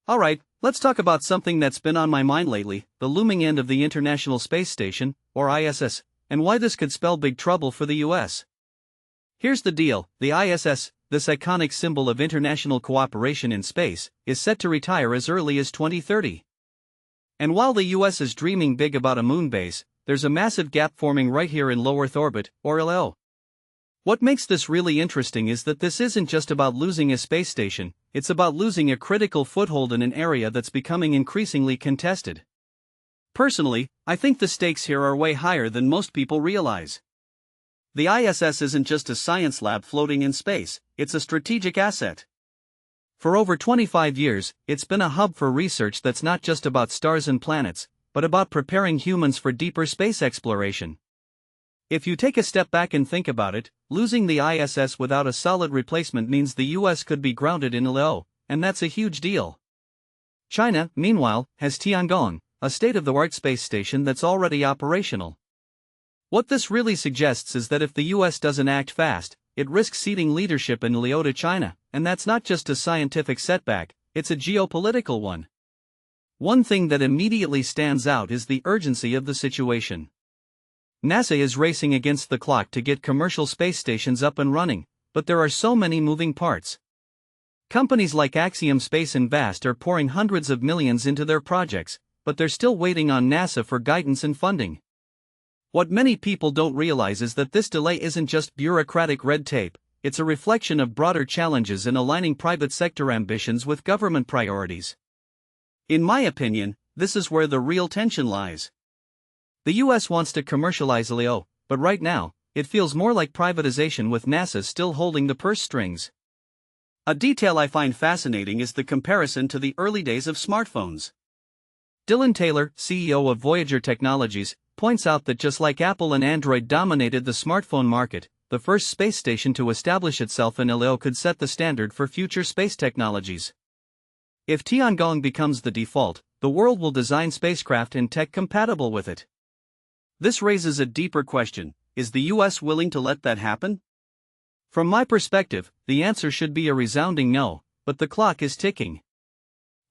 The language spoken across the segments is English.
Alright, let's talk about something that's been on my mind lately, the looming end of the International Space Station, or ISS, and why this could spell big trouble for the US. Here's the deal, the ISS, this iconic symbol of international cooperation in space, is set to retire as early as 2030. And while the US is dreaming big about a moon base, there's a massive gap forming right here in low Earth orbit, or LO. What makes this really interesting is that this isn't just about losing a space station, it's about losing a critical foothold in an area that's becoming increasingly contested. Personally, I think the stakes here are way higher than most people realize. The ISS isn't just a science lab floating in space, it's a strategic asset. For over 25 years, it's been a hub for research that's not just about stars and planets, but about preparing humans for deeper space exploration. If you take a step back and think about it, losing the ISS without a solid replacement means the US could be grounded in LO, and that's a huge deal. China, meanwhile, has Tiangong, a state-of-the-art space station that's already operational. What this really suggests is that if the US doesn't act fast, it risks ceding leadership in LEO to China, and that's not just a scientific setback, it's a geopolitical one. One thing that immediately stands out is the urgency of the situation. NASA is racing against the clock to get commercial space stations up and running, but there are so many moving parts. Companies like Axiom Space and VAST are pouring hundreds of millions into their projects, but they're still waiting on NASA for guidance and funding. What many people don't realize is that this delay isn't just bureaucratic red tape, it's a reflection of broader challenges in aligning private sector ambitions with government priorities. In my opinion, this is where the real tension lies. The US wants to commercialize LEO, but right now, it feels more like privatization with NASA still holding the purse strings. A detail I find fascinating is the comparison to the early days of smartphones. Dylan Taylor, CEO of Voyager Technologies, points out that just like Apple and Android dominated the smartphone market, the first space station to establish itself in LEO could set the standard for future space technologies. If Tiangong becomes the default, the world will design spacecraft and tech compatible with it. This raises a deeper question: is the US willing to let that happen? From my perspective, the answer should be a resounding no, but the clock is ticking.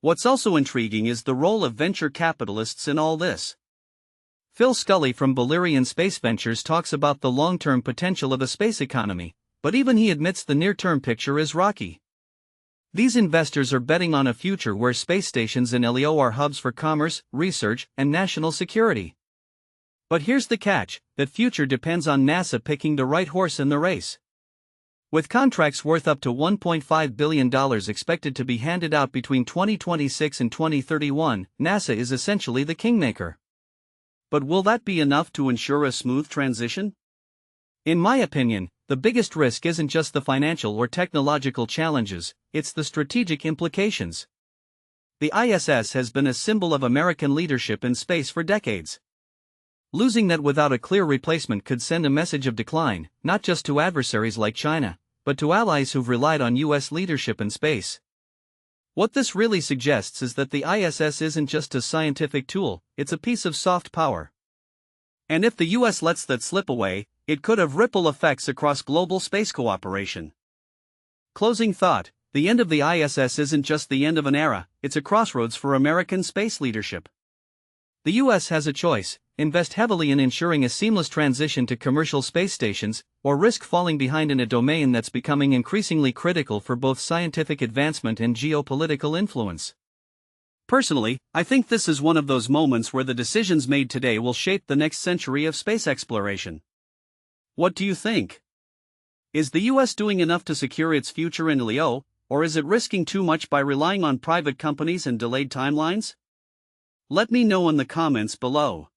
What's also intriguing is the role of venture capitalists in all this. Phil Scully from Bolerian Space Ventures talks about the long-term potential of a space economy, but even he admits the near-term picture is rocky. These investors are betting on a future where space stations and LEO are hubs for commerce, research, and national security. But here's the catch: that future depends on NASA picking the right horse in the race. With contracts worth up to $1.5 billion expected to be handed out between 2026 and 2031, NASA is essentially the kingmaker. But will that be enough to ensure a smooth transition? In my opinion, the biggest risk isn't just the financial or technological challenges, it's the strategic implications. The ISS has been a symbol of American leadership in space for decades. Losing that without a clear replacement could send a message of decline, not just to adversaries like China, but to allies who've relied on US leadership in space. What this really suggests is that the ISS isn't just a scientific tool, it's a piece of soft power. And if the US lets that slip away, it could have ripple effects across global space cooperation. Closing thought: the end of the ISS isn't just the end of an era, it's a crossroads for American space leadership. The US has a choice: invest heavily in ensuring a seamless transition to commercial space stations, or risk falling behind in a domain that's becoming increasingly critical for both scientific advancement and geopolitical influence. Personally, I think this is one of those moments where the decisions made today will shape the next century of space exploration. What do you think? Is the US doing enough to secure its future in LEO, or is it risking too much by relying on private companies and delayed timelines? Let me know in the comments below.